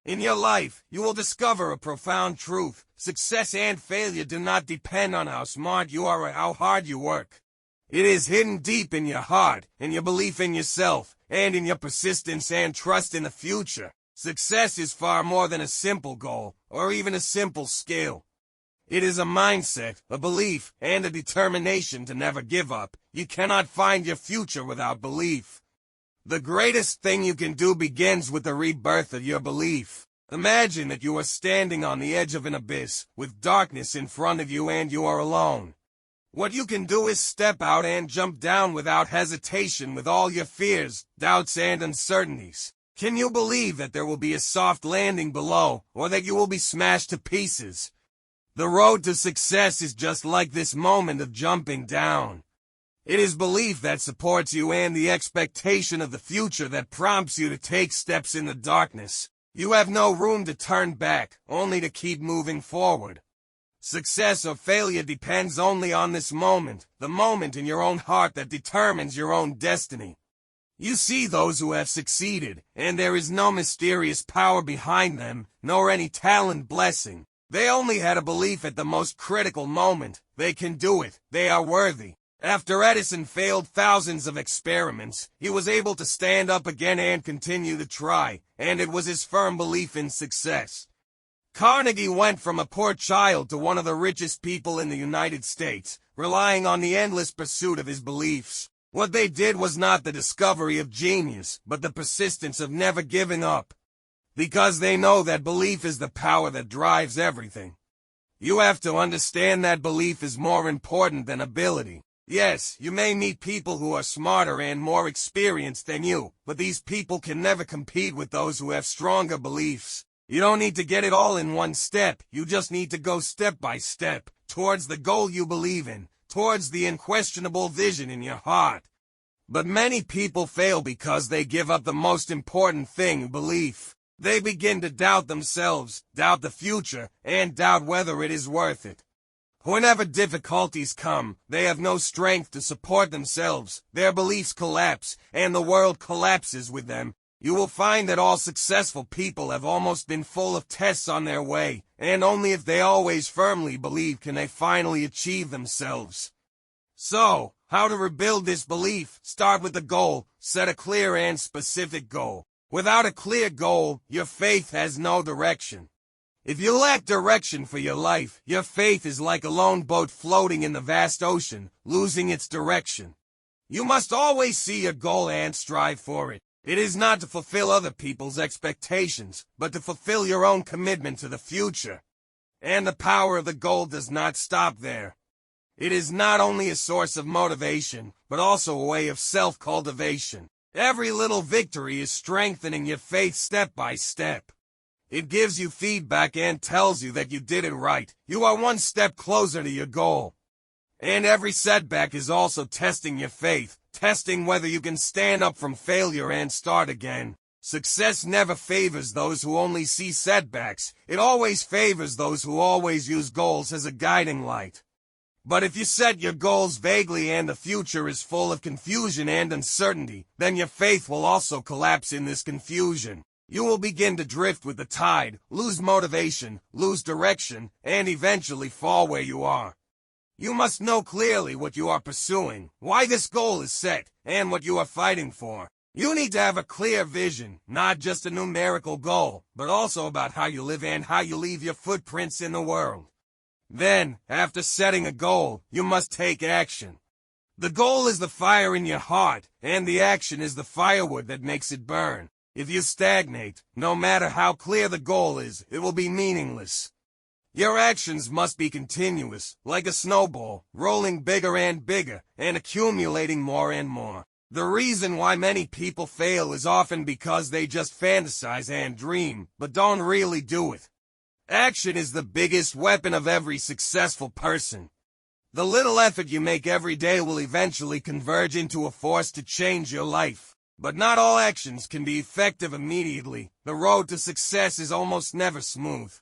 In your life, you will discover a profound truth. Success and failure do not depend on how smart you are or how hard you work. It is hidden deep in your heart, in your belief in yourself, and in your persistence and trust in the future. Success is far more than a simple goal, or even a simple skill. It is a mindset, a belief, and a determination to never give up. You cannot find your future without belief. The greatest thing you can do begins with the rebirth of your belief. Imagine that you are standing on the edge of an abyss, with darkness in front of you and you are alone. What you can do is step out and jump down without hesitation with all your fears, doubts, and uncertainties. Can you believe that there will be a soft landing below, or that you will be smashed to pieces? The road to success is just like this moment of jumping down. It is belief that supports you and the expectation of the future that prompts you to take steps in the darkness. You have no room to turn back, only to keep moving forward. Success or failure depends only on this moment, the moment in your own heart that determines your own destiny. You see those who have succeeded, and there is no mysterious power behind them, nor any talent blessing. They only had a belief at the most critical moment. They can do it. They are worthy. After Edison failed thousands of experiments, he was able to stand up again and continue to try, and it was his firm belief in success. Carnegie went from a poor child to one of the richest people in the United States, relying on the endless pursuit of his beliefs. What they did was not the discovery of genius, but the persistence of never giving up. Because they know that belief is the power that drives everything. You have to understand that belief is more important than ability. Yes, you may meet people who are smarter and more experienced than you, but these people can never compete with those who have stronger beliefs. You don't need to get it all in one step, you just need to go step by step, towards the goal you believe in, towards the unquestionable vision in your heart. But many people fail because they give up the most important thing, belief. They begin to doubt themselves, doubt the future, and doubt whether it is worth it. Whenever difficulties come, they have no strength to support themselves, their beliefs collapse, and the world collapses with them. You will find that all successful people have almost been full of tests on their way, and only if they always firmly believe can they finally achieve themselves. So, how to rebuild this belief? Start with the goal. Set a clear and specific goal. Without a clear goal, your faith has no direction. If you lack direction for your life, your faith is like a lone boat floating in the vast ocean, losing its direction. You must always see your goal and strive for it. It is not to fulfill other people's expectations, but to fulfill your own commitment to the future. And the power of the goal does not stop there. It is not only a source of motivation, but also a way of self-cultivation. Every little victory is strengthening your faith step by step. It gives you feedback and tells you that you did it right. You are one step closer to your goal. And every setback is also testing your faith, testing whether you can stand up from failure and start again. Success never favors those who only see setbacks. It always favors those who always use goals as a guiding light. But if you set your goals vaguely and the future is full of confusion and uncertainty, then your faith will also collapse in this confusion. You will begin to drift with the tide, lose motivation, lose direction, and eventually fall where you are. You must know clearly what you are pursuing, why this goal is set, and what you are fighting for. You need to have a clear vision, not just a numerical goal, but also about how you live and how you leave your footprints in the world. Then, after setting a goal, you must take action. The goal is the fire in your heart, and the action is the firewood that makes it burn. If you stagnate, no matter how clear the goal is, it will be meaningless. Your actions must be continuous, like a snowball, rolling bigger and bigger, and accumulating more and more. The reason why many people fail is often because they just fantasize and dream, but don't really do it. Action is the biggest weapon of every successful person. The little effort you make every day will eventually converge into a force to change your life. But not all actions can be effective immediately. The road to success is almost never smooth.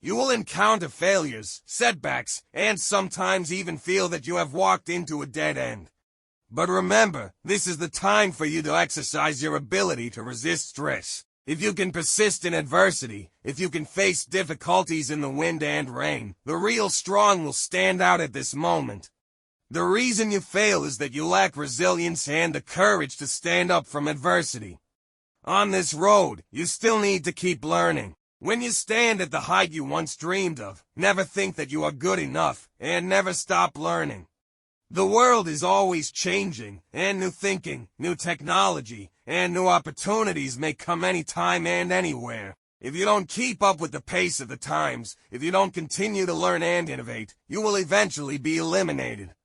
You will encounter failures, setbacks, and sometimes even feel that you have walked into a dead end. But remember, this is the time for you to exercise your ability to resist stress. If you can persist in adversity, if you can face difficulties in the wind and rain, the real strong will stand out at this moment. The reason you fail is that you lack resilience and the courage to stand up from adversity. On this road, you still need to keep learning. When you stand at the height you once dreamed of, never think that you are good enough, and never stop learning. The world is always changing, and new thinking, new technology, and new opportunities may come anytime and anywhere. If you don't keep up with the pace of the times, if you don't continue to learn and innovate, you will eventually be eliminated.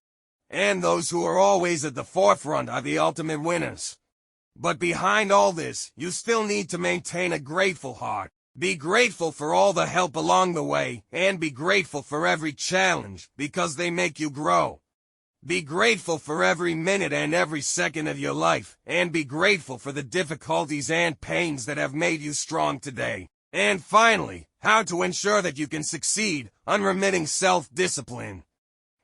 And those who are always at the forefront are the ultimate winners. But behind all this, you still need to maintain a grateful heart. Be grateful for all the help along the way, and be grateful for every challenge, because they make you grow. Be grateful for every minute and every second of your life, and be grateful for the difficulties and pains that have made you strong today. And finally, how to ensure that you can succeed: unremitting self-discipline.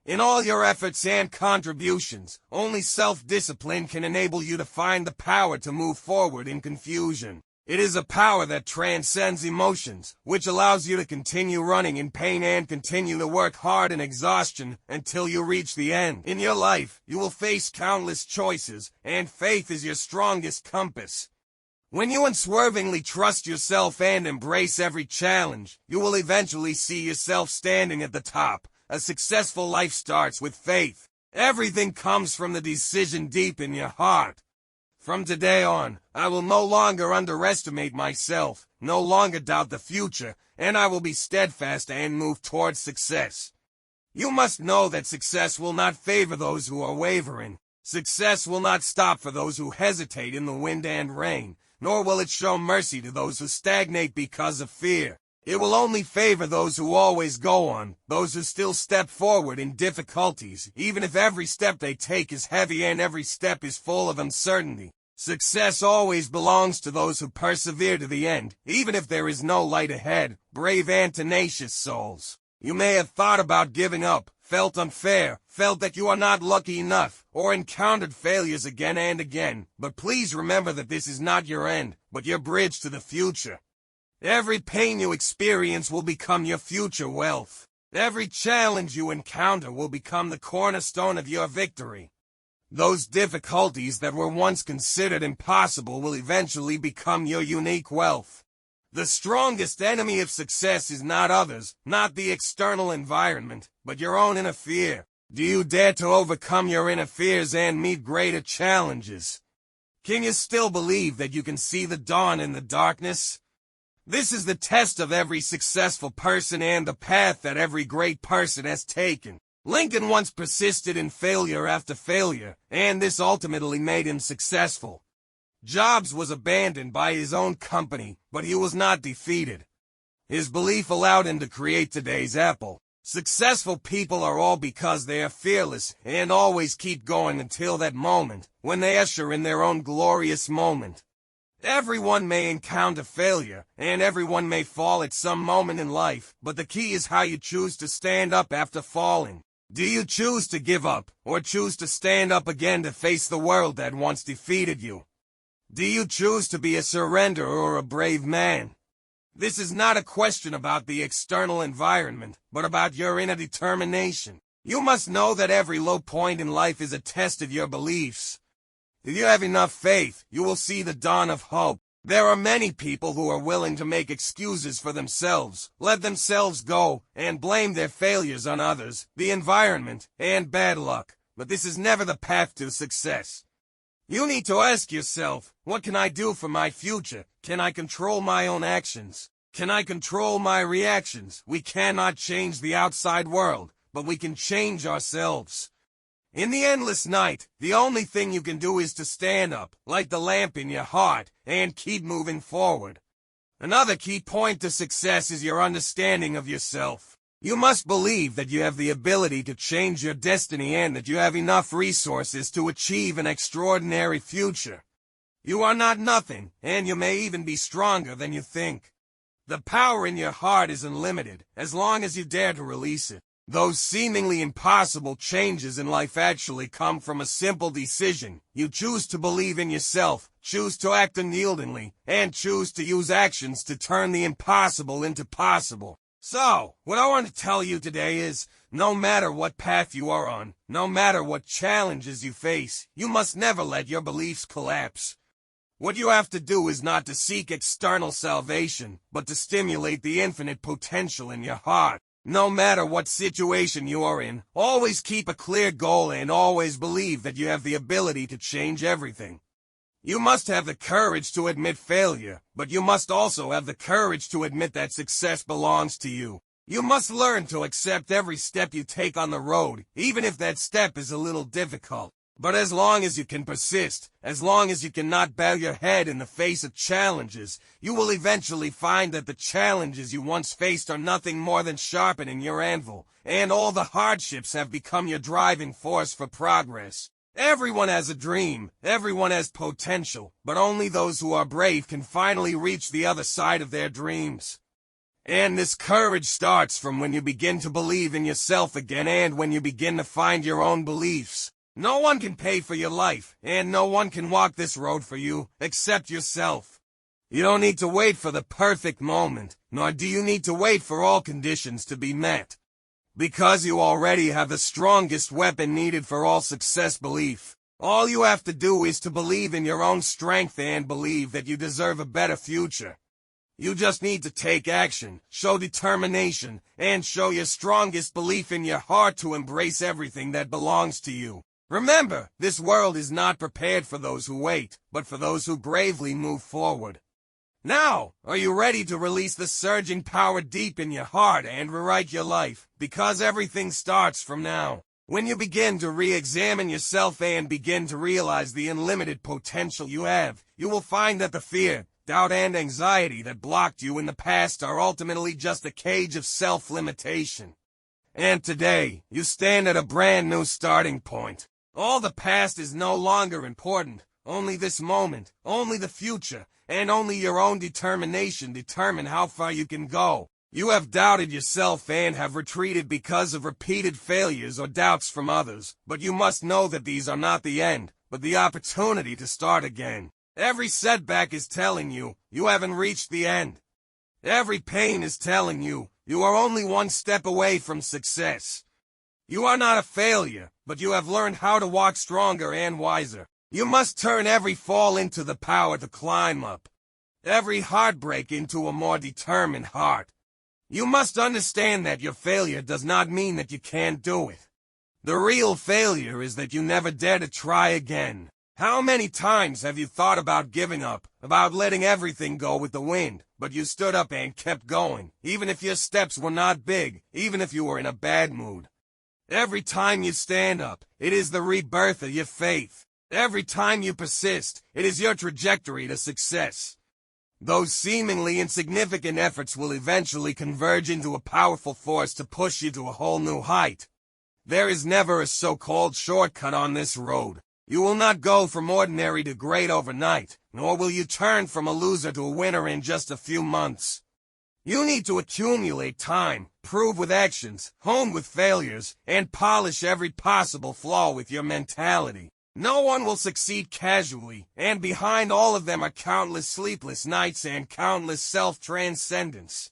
In all your efforts and contributions, only self-discipline can enable you to find the power to move forward in confusion. It is a power that transcends emotions, which allows you to continue running in pain and continue to work hard in exhaustion until you reach the end. In your life, you will face countless choices, and faith is your strongest compass. When you unswervingly trust yourself and embrace every challenge, you will eventually see yourself standing at the top. A successful life starts with faith. Everything comes from the decision deep in your heart. From today on, I will no longer underestimate myself, no longer doubt the future, and I will be steadfast and move towards success. You must know that success will not favor those who are wavering. Success will not stop for those who hesitate in the wind and rain, nor will it show mercy to those who stagnate because of fear. It will only favor those who always go on, those who still step forward in difficulties, even if every step they take is heavy and every step is full of uncertainty. Success always belongs to those who persevere to the end, even if there is no light ahead. Brave and tenacious souls. You may have thought about giving up, felt unfair, felt that you are not lucky enough, or encountered failures again and again, but please remember that this is not your end, but your bridge to the future. Every pain you experience will become your future wealth. Every challenge you encounter will become the cornerstone of your victory. Those difficulties that were once considered impossible will eventually become your unique wealth. The strongest enemy of success is not others, not the external environment, but your own inner fear. Do you dare to overcome your inner fears and meet greater challenges? Can you still believe that you can see the dawn in the darkness? This is the test of every successful person and the path that every great person has taken. Lincoln once persisted in failure after failure, and this ultimately made him successful. Jobs was abandoned by his own company, but he was not defeated. His belief allowed him to create today's Apple. Successful people are all because they are fearless and always keep going until that moment, when they usher in their own glorious moment. Everyone may encounter failure, and everyone may fall at some moment in life, but the key is how you choose to stand up after falling. Do you choose to give up, or choose to stand up again to face the world that once defeated you? Do you choose to be a surrenderer or a brave man? This is not a question about the external environment, but about your inner determination. You must know that every low point in life is a test of your beliefs. If you have enough faith, you will see the dawn of hope. There are many people who are willing to make excuses for themselves, let themselves go, and blame their failures on others, the environment, and bad luck. But this is never the path to success. You need to ask yourself, what can I do for my future? Can I control my own actions? Can I control my reactions? We cannot change the outside world, but we can change ourselves. In the endless night, the only thing you can do is to stand up, light the lamp in your heart, and keep moving forward. Another key point to success is your understanding of yourself. You must believe that you have the ability to change your destiny and that you have enough resources to achieve an extraordinary future. You are not nothing, and you may even be stronger than you think. The power in your heart is unlimited, as long as you dare to release it. Those seemingly impossible changes in life actually come from a simple decision. You choose to believe in yourself, choose to act unyieldingly, and choose to use actions to turn the impossible into possible. So, what I want to tell you today is, no matter what path you are on, no matter what challenges you face, you must never let your beliefs collapse. What you have to do is not to seek external salvation, but to stimulate the infinite potential in your heart. No matter what situation you are in, always keep a clear goal and always believe that you have the ability to change everything. You must have the courage to admit failure, but you must also have the courage to admit that success belongs to you. You must learn to accept every step you take on the road, even if that step is a little difficult. But as long as you can persist, as long as you cannot bow your head in the face of challenges, you will eventually find that the challenges you once faced are nothing more than sharpening your anvil, and all the hardships have become your driving force for progress. Everyone has a dream, everyone has potential, but only those who are brave can finally reach the other side of their dreams. And this courage starts from when you begin to believe in yourself again and when you begin to find your own beliefs. No one can pay for your life, and no one can walk this road for you, except yourself. You don't need to wait for the perfect moment, nor do you need to wait for all conditions to be met. Because you already have the strongest weapon needed for all success: belief. All you have to do is to believe in your own strength and believe that you deserve a better future. You just need to take action, show determination, and show your strongest belief in your heart to embrace everything that belongs to you. Remember, this world is not prepared for those who wait, but for those who bravely move forward. Now, are you ready to release the surging power deep in your heart and rewrite your life? Because everything starts from now. When you begin to re-examine yourself and begin to realize the unlimited potential you have, you will find that the fear, doubt, and anxiety that blocked you in the past are ultimately just a cage of self-limitation. And today, you stand at a brand new starting point. All the past is no longer important. Only this moment, only the future, and only your own determination determine how far you can go. You have doubted yourself and have retreated because of repeated failures or doubts from others, but you must know that these are not the end, but the opportunity to start again. Every setback is telling you, you haven't reached the end. Every pain is telling you, you are only one step away from success. You are not a failure, but you have learned how to walk stronger and wiser. You must turn every fall into the power to climb up. Every heartbreak into a more determined heart. You must understand that your failure does not mean that you can't do it. The real failure is that you never dare to try again. How many times have you thought about giving up, about letting everything go with the wind, but you stood up and kept going, even if your steps were not big, even if you were in a bad mood? Every time you stand up, it is the rebirth of your faith. Every time you persist, it is your trajectory to success. Those seemingly insignificant efforts will eventually converge into a powerful force to push you to a whole new height. There is never a so-called shortcut on this road. You will not go from ordinary to great overnight, nor will you turn from a loser to a winner in just a few months. You need to accumulate time, prove with actions, hone with failures, and polish every possible flaw with your mentality. No one will succeed casually, and behind all of them are countless sleepless nights and countless self-transcendence.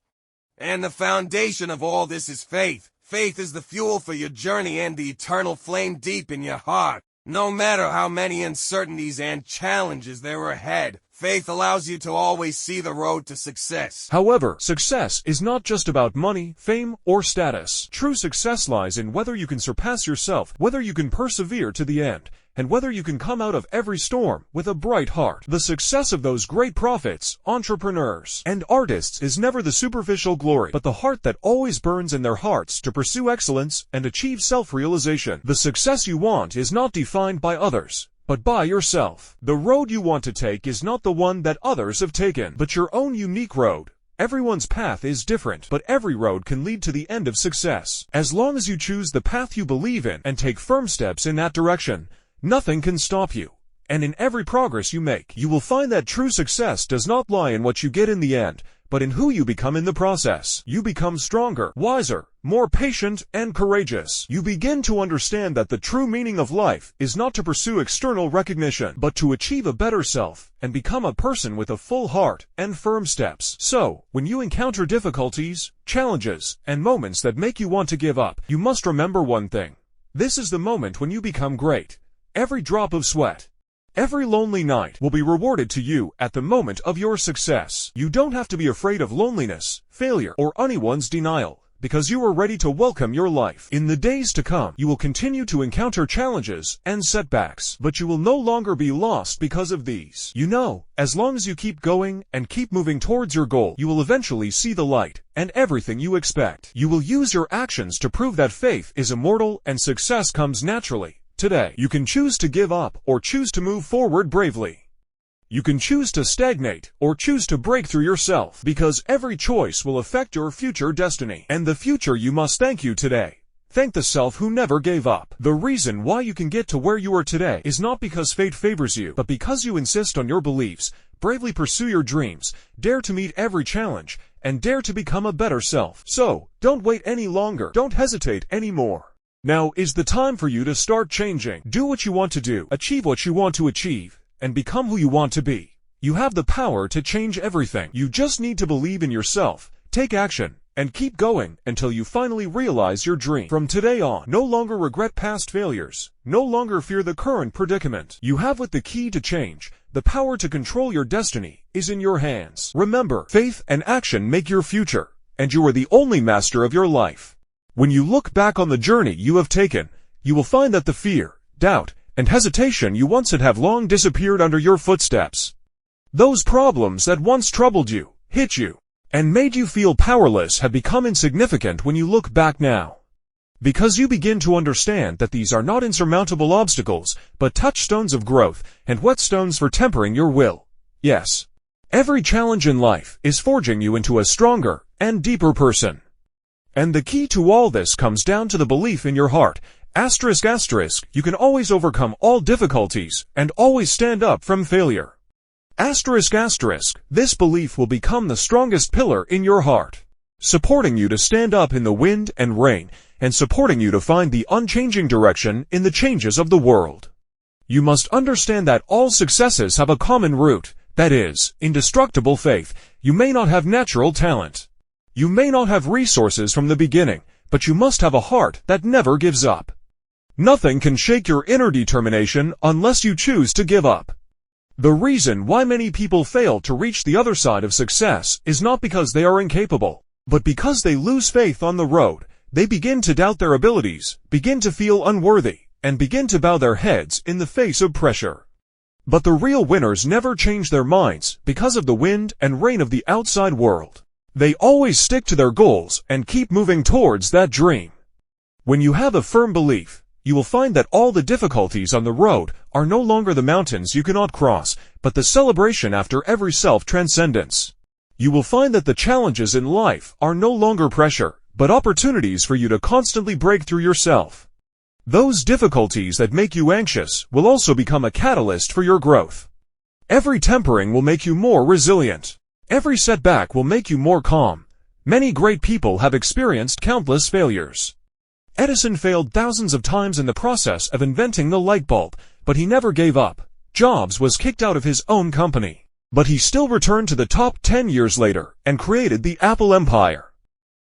And the foundation of all this is faith. Faith is the fuel for your journey and the eternal flame deep in your heart. No matter how many uncertainties and challenges there are ahead, faith allows you to always see the road to success. However, success is not just about money, fame, or status. True success lies in whether you can surpass yourself, whether you can persevere to the end, and whether you can come out of every storm with a bright heart. The success of those great prophets, entrepreneurs, and artists is never the superficial glory, but the heart that always burns in their hearts to pursue excellence and achieve self-realization. The success you want is not defined by others, but by yourself. The road you want to take is not the one that others have taken, but your own unique road. Everyone's path is different, but every road can lead to the end of success. As long as you choose the path you believe in and take firm steps in that direction, nothing can stop you. And in every progress you make, you will find that true success does not lie in what you get in the end, but in who you become in the process. You become stronger, wiser, more patient, and courageous. You begin to understand that the true meaning of life is not to pursue external recognition, but to achieve a better self and become a person with a full heart and firm steps. So, when you encounter difficulties, challenges, and moments that make you want to give up, you must remember one thing. This is the moment when you become great. Every drop of sweat, every lonely night will be rewarded to you at the moment of your success. You don't have to be afraid of loneliness, failure, or anyone's denial, because you are ready to welcome your life. In the days to come, you will continue to encounter challenges and setbacks, but you will no longer be lost because of these. You know, as long as you keep going and keep moving towards your goal, you will eventually see the light and everything you expect. You will use your actions to prove that faith is immortal and success comes naturally. Today, you can choose to give up or choose to move forward bravely. You can choose to stagnate or choose to break through yourself, because every choice will affect your future destiny. And the future you must thank you today. Thank the self who never gave up. The reason why you can get to where you are today is not because fate favors you, but because you insist on your beliefs, bravely pursue your dreams, dare to meet every challenge, and dare to become a better self. So, don't wait any longer. Don't hesitate anymore. Now is the time for you to start changing. Do what you want to do, achieve what you want to achieve, and become who you want to be. You have the power to change everything. You just need to believe in yourself, take action, and keep going until you finally realize your dream. From today on, no longer regret past failures, no longer fear the current predicament. You have the key to change. The power to control your destiny is in your hands. Remember, faith and action make your future, and you are the only master of your life. When you look back on the journey you have taken, you will find that the fear, doubt, and hesitation you once had have long disappeared under your footsteps. Those problems that once troubled you, hit you, and made you feel powerless have become insignificant when you look back now. Because you begin to understand that these are not insurmountable obstacles, but touchstones of growth and whetstones for tempering your will. Yes, every challenge in life is forging you into a stronger and deeper person. And the key to all this comes down to the belief in your heart. You can always overcome all difficulties and always stand up from failure. This belief will become the strongest pillar in your heart, supporting you to stand up in the wind and rain, and supporting you to find the unchanging direction in the changes of the world. You must understand that all successes have a common root, that is, indestructible faith. You may not have natural talent. You may not have resources from the beginning, but you must have a heart that never gives up. Nothing can shake your inner determination unless you choose to give up. The reason why many people fail to reach the other side of success is not because they are incapable, but because they lose faith on the road. They begin to doubt their abilities, begin to feel unworthy, and begin to bow their heads in the face of pressure. But the real winners never change their minds because of the wind and rain of the outside world. They always stick to their goals and keep moving towards that dream. When you have a firm belief, you will find that all the difficulties on the road are no longer the mountains you cannot cross, but the celebration after every self-transcendence. You will find that the challenges in life are no longer pressure, but opportunities for you to constantly break through yourself. Those difficulties that make you anxious will also become a catalyst for your growth. Every tempering will make you more resilient. Every setback will make you more calm. Many great people have experienced countless failures. Edison failed thousands of times in the process of inventing the light bulb, but he never gave up. Jobs was kicked out of his own company, but he still returned to the top 10 years later and created the Apple empire.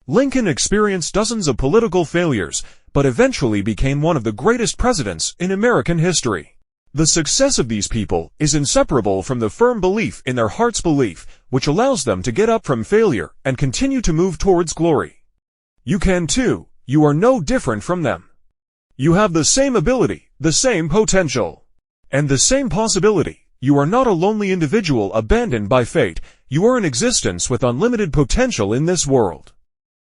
Lincoln experienced dozens of political failures, but eventually became one of the greatest presidents in American history. The success of these people is inseparable from the firm belief in their heart's belief, which allows them to get up from failure and continue to move towards glory. You can too. You are no different from them. You have the same ability, the same potential, and the same possibility. You are not a lonely individual abandoned by fate. You are an existence with unlimited potential in this world.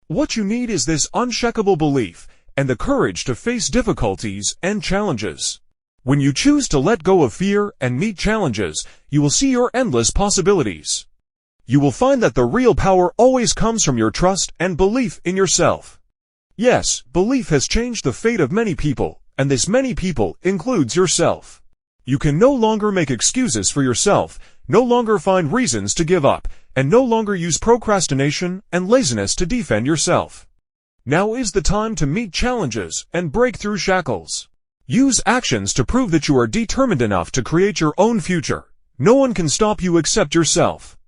What you need is this unshakable belief and the courage to face difficulties and challenges. When you choose to let go of fear and meet challenges, you will see your endless possibilities. You will find that the real power always comes from your trust and belief in yourself. Yes, belief has changed the fate of many people, and this many people includes yourself. You can no longer make excuses for yourself, no longer find reasons to give up, and no longer use procrastination and laziness to defend yourself. Now is the time to meet challenges and break through shackles. Use actions to prove that you are determined enough to create your own future. No one can stop you except yourself.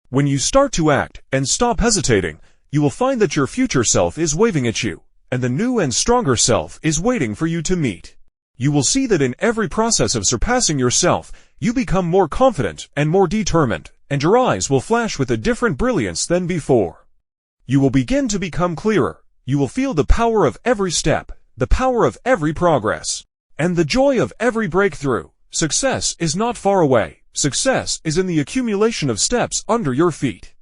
When you start to act and stop hesitating, you will find that your future self is waving at you, and the new and stronger self is waiting for you to meet. You will see that in every process of surpassing yourself, you become more confident and more determined, and your eyes will flash with a different brilliance than before. You will begin to become clearer. You will feel the power of every step, the power of every progress, and the joy of every breakthrough. Success is not far away. Success is in the accumulation of steps under your feet.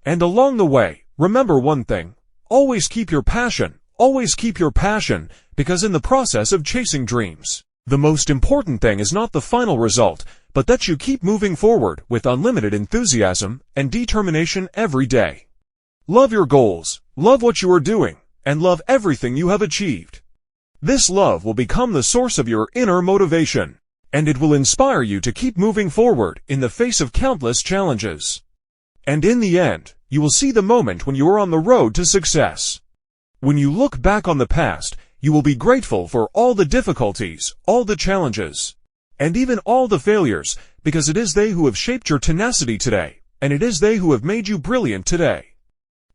And along the way, remember one thing. Always keep your passion. Always keep your passion, because in the process of chasing dreams, the most important thing is not the final result, but that you keep moving forward with unlimited enthusiasm and determination every day. Love your goals, love what you are doing, and love everything you have achieved. This love will become the source of your inner motivation, and it will inspire you to keep moving forward in the face of countless challenges. And in the end, you will see the moment when you are on the road to success. When you look back on the past, you will be grateful for all the difficulties, all the challenges, and even all the failures, because it is they who have shaped your tenacity today, and it is they who have made you brilliant today.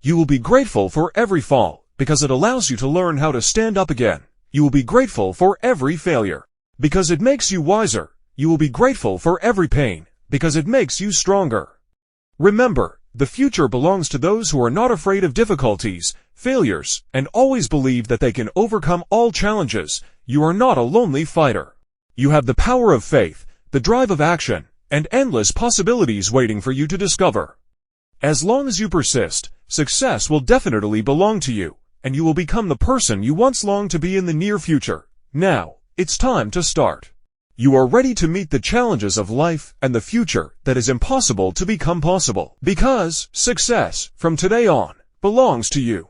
You will be grateful for every fall, because it allows you to learn how to stand up again. You will be grateful for every failure, because it makes you wiser. You will be grateful for every pain, because it makes you stronger. Remember, the future belongs to those who are not afraid of difficulties, failures, and always believe that they can overcome all challenges. You are not a lonely fighter. You have the power of faith, the drive of action, and endless possibilities waiting for you to discover. As long as you persist, success will definitely belong to you, and you will become the person you once longed to be in the near future. Now, it's time to start. You are ready to meet the challenges of life and the future that is impossible to become possible, because success, from today on, belongs to you.